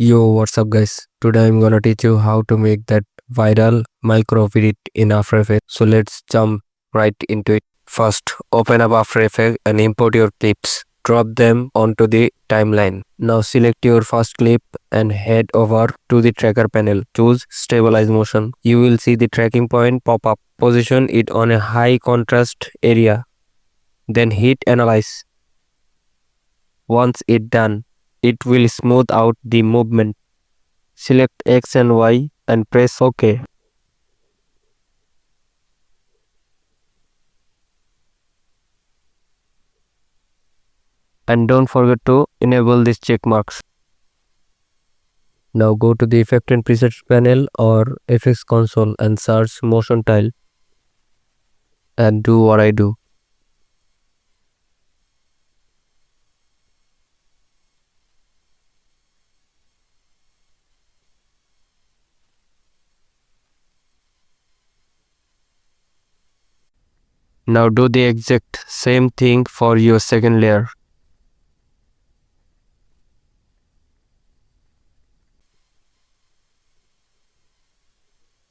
Yo, what's up guys? Today I'm gonna teach you how to make that viral micro edit in After Effects. So let's jump right into it. First, open up After Effects and import your clips. Drop them onto the timeline. Now select your first clip and head over to the tracker panel. Choose Stabilize Motion. You will see the tracking point pop up. Position it on a high contrast area. Then hit Analyze. Once it's done, it will smooth out the movement. Select X and Y and press OK. And don't forget to enable these check marks. Now go to the Effect and Presets panel or FX console and search Motion Tile and do what I do. Now do the exact same thing for your second layer.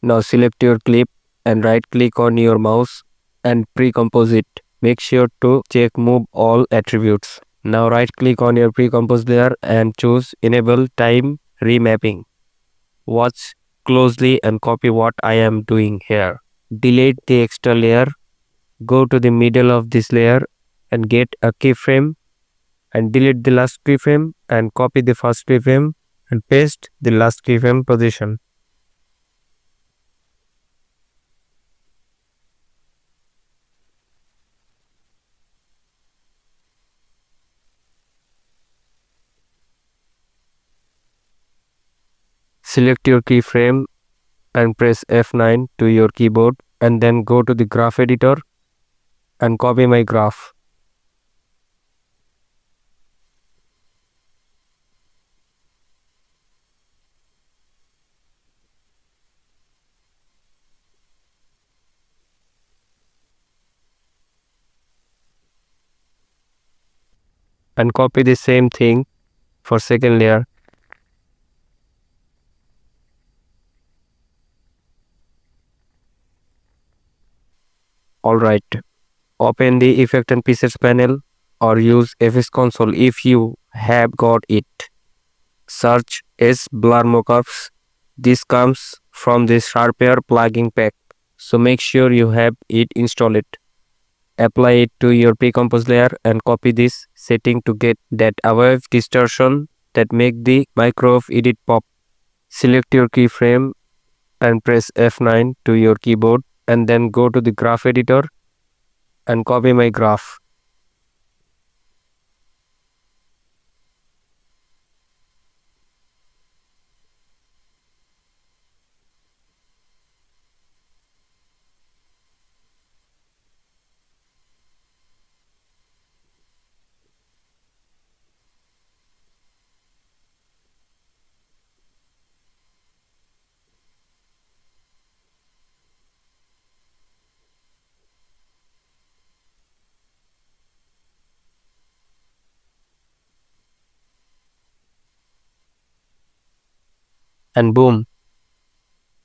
Now select your clip and right click on your mouse and pre-compose it. Make sure to check Move All Attributes. Now right click on your pre-compose layer and choose Enable Time Remapping. Watch closely and copy what I am doing here. Delete the extra layer. Go to the middle of this layer and get a keyframe and delete the last keyframe and copy the first keyframe and paste the last keyframe position. Select your keyframe and press F9 to your keyboard and then go to the graph editor and copy my graph. And copy the same thing for second layer. Alright, open the Effect and Presets panel or use FX console if you have got it. Search S Blur Mockups. This comes from the Sharper plugin pack, so make sure you have it installed. Apply it to your pre-compose layer and copy this setting to get that wave distortion that make the micro edit pop. Select your keyframe and press F9 to your keyboard and then go to the graph editor and copy my graph. And boom.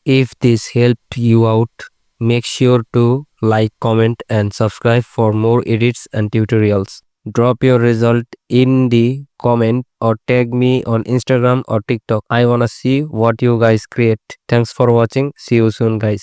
If this helped you out, make sure to like, comment and subscribe for more edits and tutorials. Drop your result in the comment or tag me on Instagram or TikTok. I wanna see what you guys create. Thanks for watching. See you soon guys.